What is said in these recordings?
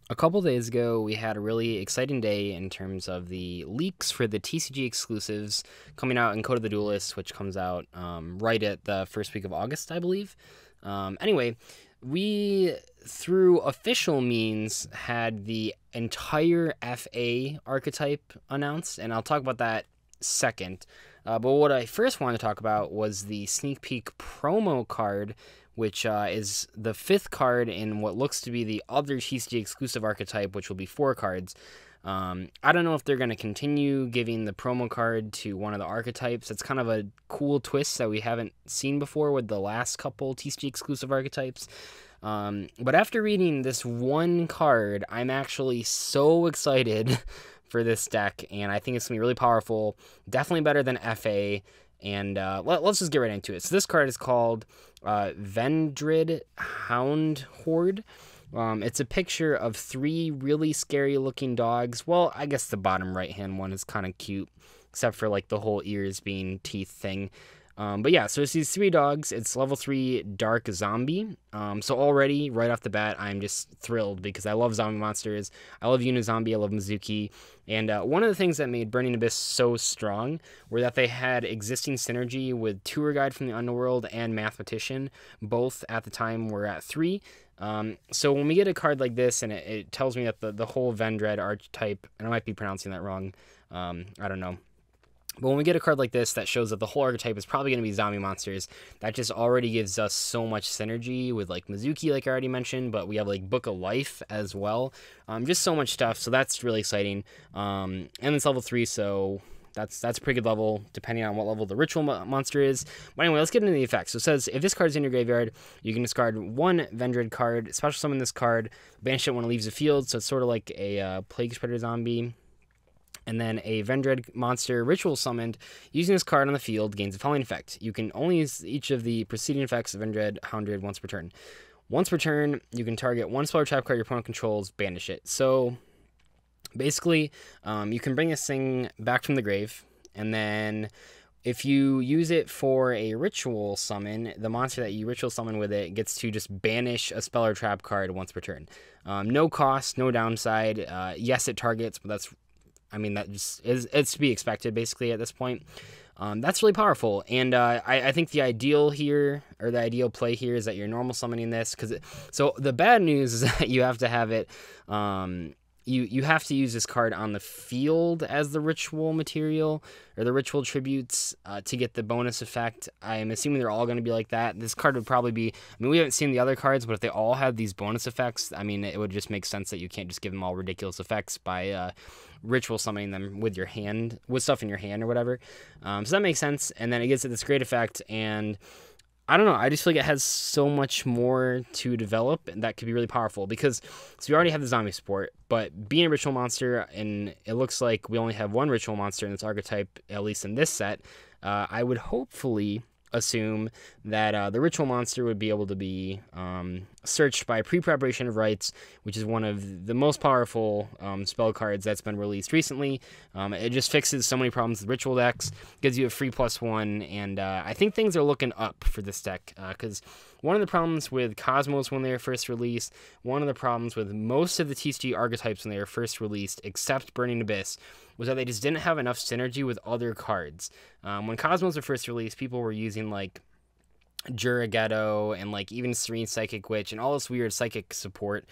A couple days ago, we had a really exciting day in terms of the leaks for the TCG exclusives coming out in Code of the Duelist, which comes out right at the first week of August, I believe. Anyway, we, through official means, had the entire FA archetype announced, and I'll talk about that second. But what I first wanted to talk about was the sneak peek promo card, which is the fifth card in what looks to be the other TCG exclusive archetype, which will be 4 cards. I don't know if they're going to continue giving the promo card to one of the archetypes. It's kind of a cool twist that we haven't seen before with the last couple TCG exclusive archetypes. But after reading this one card, I'm actually so excited for this deck, and I think it's going to be really powerful. Definitely better than FA. And let's just get right into it. So this card is called Vendread Hound Horde. It's a picture of 3 really scary looking dogs. Well, I guess the bottom right hand one is kind of cute, except for like the whole ears being teeth thing. But yeah, so it's these 3 dogs. It's level 3 Dark Zombie. So already, right off the bat, I'm just thrilled because I love zombie monsters. I love Unizombie, I love Mizuki. And one of the things that made Burning Abyss so strong were that they had existing synergy with Tour Guide from the Underworld and Mathematician. Both at the time were at 3. So when we get a card like this, and it tells me that the whole Vendread archetype, and I might be pronouncing that wrong, I don't know. But when we get a card like this that shows that the whole archetype is probably going to be zombie monsters, that just already gives us so much synergy with like Mizuki, like I already mentioned, but we have like Book of Life as well. Just so much stuff, so that's really exciting. And it's level 3, so that's a pretty good level, depending on what level the ritual monster is. But anyway, let's get into the effects. So it says, if this card is in your graveyard, you can discard 1 Vendread card, special summon this card, banish it when it leaves the field, so it's sort of like a Plague Spreader zombie. And then a Vendread monster ritual summoned using this card on the field gains the following effect. You can only use each of the preceding effects of Vendread Hounded once per turn. Once per turn, you can target 1 spell or trap card your opponent controls, banish it. So basically, you can bring this thing back from the grave, and then if you use it for a ritual summon, the monster that you ritual summon with it gets to just banish a spell or trap card once per turn. No cost, no downside. Yes, it targets, but that just it's to be expected basically at this point. That's really powerful, and I think the ideal here, or the ideal play here, is that you're normal summoning this, so the bad news is that you have to have it, you have to use this card on the field as the ritual material, or the ritual tributes, to get the bonus effect. I'm assuming they're all going to be like that. This card would probably be, we haven't seen the other cards, but if they all have these bonus effects, it would just make sense that you can't just give them all ridiculous effects by ritual summoning them with your hand, with stuff in your hand or whatever. So that makes sense, and then it gives it this great effect, and I don't know, I just feel like it has so much more to develop, and that could be really powerful, because so we already have the zombie support, but being a ritual monster, and it looks like we only have 1 ritual monster in this archetype, at least in this set, I would hopefully assume that the ritual monster would be able to be searched by Pre-Preparation of Rites, which is one of the most powerful spell cards that's been released recently. It just fixes so many problems with ritual decks, gives you a free +1, and I think things are looking up for this deck, because one of the problems with Cosmos when they were first released, one of the problems with most of the TCG archetypes when they were first released, except Burning Abyss, was that they just didn't have enough synergy with other cards. When Cosmos were first released, people were using like Juragetto and like even Serene Psychic Witch and all this weird psychic support,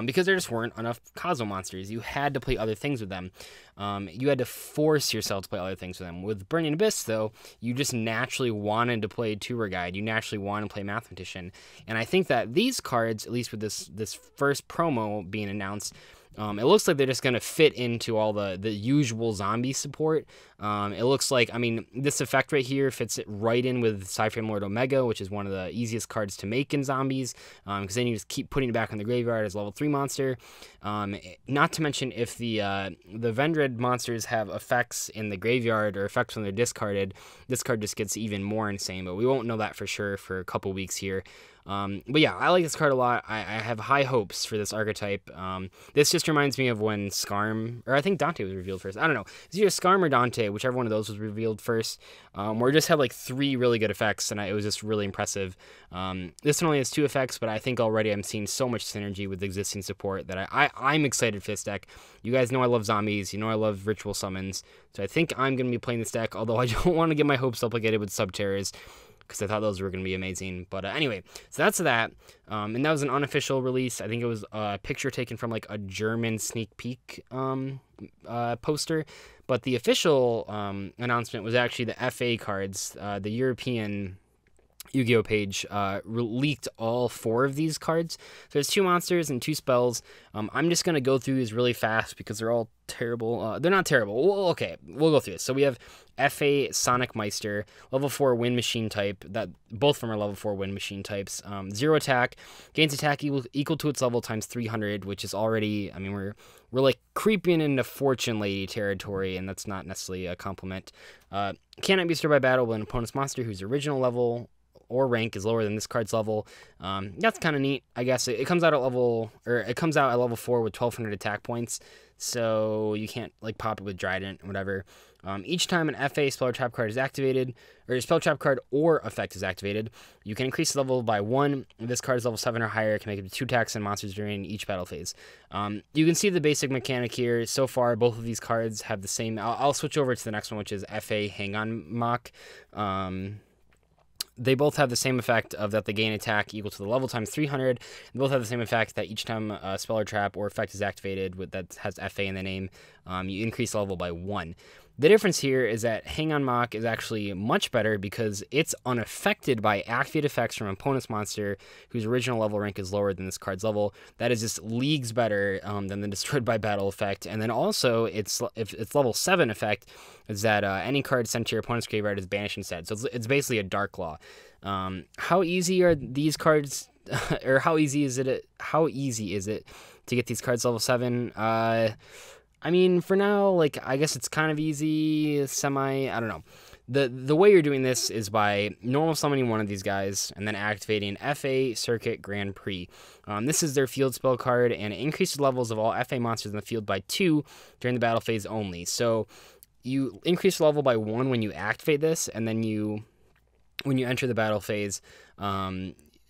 because there just weren't enough Cosmo monsters. You had to play other things with them. You had to force yourself to play other things with them. With Burning Abyss, though, you just naturally wanted to play Tour Guide. You naturally wanted to play Mathematician. And I think that these cards, at least with this first promo being announced, it looks like they're just going to fit into all the usual zombie support. It looks like, this effect right here fits it right in with Cyframe Lord Omega, which is one of the easiest cards to make in zombies, because then you just keep putting it back in the graveyard as level 3 monster. Not to mention, if the Vendread monsters have effects in the graveyard or effects when they're discarded, this card just gets even more insane, but we won't know that for sure for a couple weeks here. But yeah, I like this card a lot. I have high hopes for this archetype. This just reminds me of when Skarm, or I think Dante was revealed first. I don't know. It's either Skarm or Dante, whichever one of those was revealed first, where it just had like 3 really good effects, and it was just really impressive. This one only has 2 effects, but I think already I'm seeing so much synergy with existing support that I'm excited for this deck. You guys know I love zombies. You know I love ritual summons. So I think I'm going to be playing this deck, although I don't want to get my hopes duplicated with Subterrors, because I thought those were going to be amazing. But anyway, so that's that. And that was an unofficial release. I think it was a picture taken from like a German sneak peek poster. But the official announcement was actually the FA cards. The European Yu-Gi-Oh page leaked all 4 of these cards. So there's 2 monsters and 2 spells. I'm just going to go through these really fast because they're all terrible. They're not terrible. Well, okay, we'll go through this. So we have FA Sonic Meister, level 4 wind machine type. That both of them are level 4 wind machine types. 0 attack, gains attack equal to its level times 300, which is already, I mean, we're like creeping into Fortune Lady territory, and that's not necessarily a compliment. Cannot be destroyed by battle when an opponent's monster whose original level or rank is lower than this card's level. That's kind of neat, I guess. It comes out at level 4 with 1,200 attack points, so you can't like pop it with Trident or whatever. Each time an FA spell or trap card is activated, or a spell trap card or effect is activated, you can increase the level by 1. If this card is level 7 or higher, it can make up to 2 attacks on monsters during each battle phase. You can see the basic mechanic here. So far, both of these cards have the same. I'll switch over to the next one, which is FA Hang On Mock. They both have the same effect of that they gain attack equal to the level times 300. They both have the same effect that each time a spell or trap or effect is activated that has FA in the name, you increase level by 1. The difference here is that Hang On Mock is actually much better because it's unaffected by activated effects from an opponent's monster whose original level rank is lower than this card's level. That is just leagues better than the Destroyed by Battle effect. And then also, if its level 7 effect is that any card sent to your opponent's graveyard is banished instead. So it's basically a Dark Claw. How easy are these cards, or how easy is it to get these cards level 7? I mean, for now, like, I guess it's kind of easy, I don't know. The way you're doing this is by normal summoning one of these guys and then activating FA Circuit Grand Prix. This is their field spell card, and it increases levels of all FA monsters in the field by 2 during the battle phase only. So you increase level by 1 when you activate this, and then when you enter the battle phase,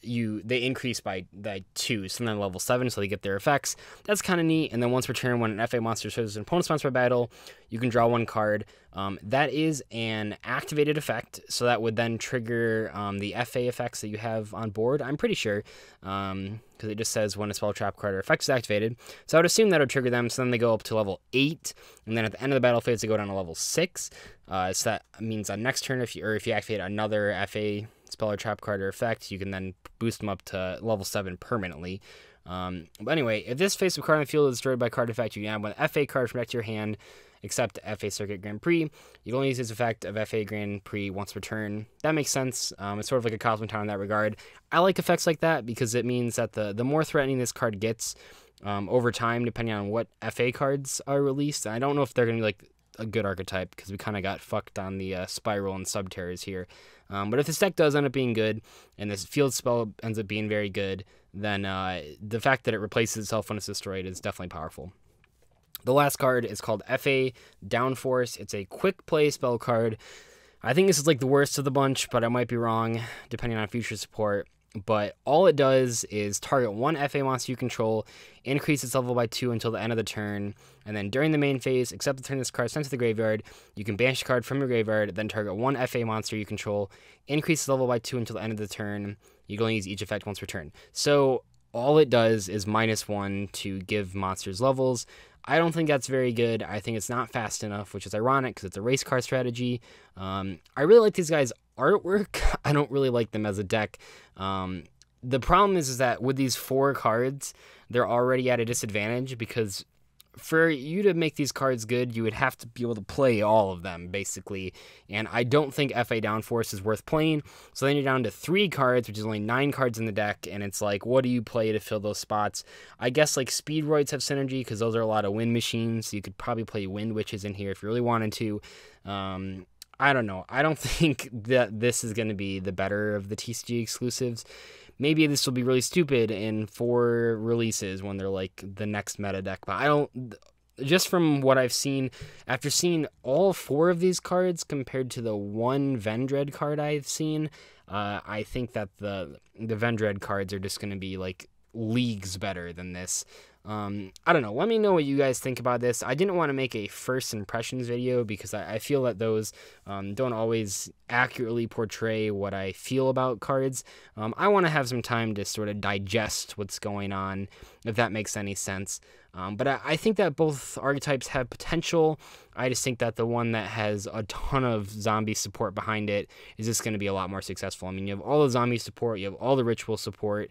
they increase by 2, so then level 7, so they get their effects. That's kind of neat. And then once per turn, when an FA monster serves an opponent's monster by battle, you can draw 1 card. That is an activated effect, so that would then trigger the FA effects that you have on board, I'm pretty sure, because it just says when a spell, trap card, or effect is activated. So I would assume that would trigger them, so then they go up to level 8, and then at the end of the battle phase, they go down to level 6. So that means on next turn, if you activate another FA spell or trap card or effect, you can then boost them up to level 7 permanently. But anyway, if this face of card on the field is destroyed by card effect, you can add 1 FA card from deck to your hand, except FA Circuit Grand Prix. You can only use this effect of FA Grand Prix once per turn. That makes sense. It's sort of like a Cosmotown in that regard. I like effects like that because it means that the more threatening this card gets over time, depending on what FA cards are released. And I don't know if they're going to be like a good archetype because we kind of got fucked on the Spiral and Subterrors here. But if this deck does end up being good, and this field spell ends up being very good, then the fact that it replaces itself when it's destroyed is definitely powerful. The last card is called FA Downforce. It's a quick play spell card. I think this is like the worst of the bunch, but I might be wrong, depending on future support. But all it does is target 1 FA monster you control, increase its level by 2 until the end of the turn, and then during the main phase, except the turn this card is sent to the graveyard, you can banish the card from your graveyard, then target 1 FA monster you control, increase its level by 2 until the end of the turn. You can only use each effect once per turn. So all it does is -1 to give monsters levels. I don't think that's very good. I think it's not fast enough, which is ironic because it's a race card strategy. I really like these guys' artwork. I don't really like them as a deck. The problem is that with these 4 cards, they're already at a disadvantage because for you to make these cards good, you would have to be able to play all of them, basically. And I don't think FA Downforce is worth playing. So then you're down to 3 cards, which is only 9 cards in the deck. And it's like, what do you play to fill those spots? I guess like Speedroids have synergy because those are a lot of wind machines. So you could probably play Wind Witches in here if you really wanted to. I don't know. I don't think that this is going to be the better of the TCG exclusives. maybe this will be really stupid in 4 releases when they're like the next meta deck. But I don't. Just from what I've seen, after seeing all 4 of these cards compared to the 1 Vendread card I've seen, I think that the Vendread cards are just going to be like leagues better than this. I don't know. Let me know what you guys think about this. I didn't want to make a first impressions video because I feel that those don't always accurately portray what I feel about cards. I want to have some time to sort of digest what's going on, if that makes any sense. But I think that both archetypes have potential. I just think that the one that has a ton of zombie support behind it is just going to be a lot more successful. I mean, you have all the zombie support, you have all the ritual support,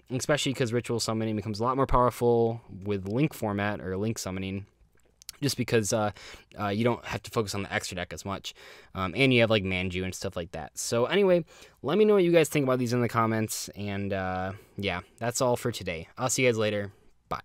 especially because ritual summoning becomes a lot more powerful with link format or link summoning, just because you don't have to focus on the extra deck as much, and you have like Manju and stuff like that. So anyway, let me know what you guys think about these in the comments, and yeah, that's all for today. I'll see you guys later. Bye.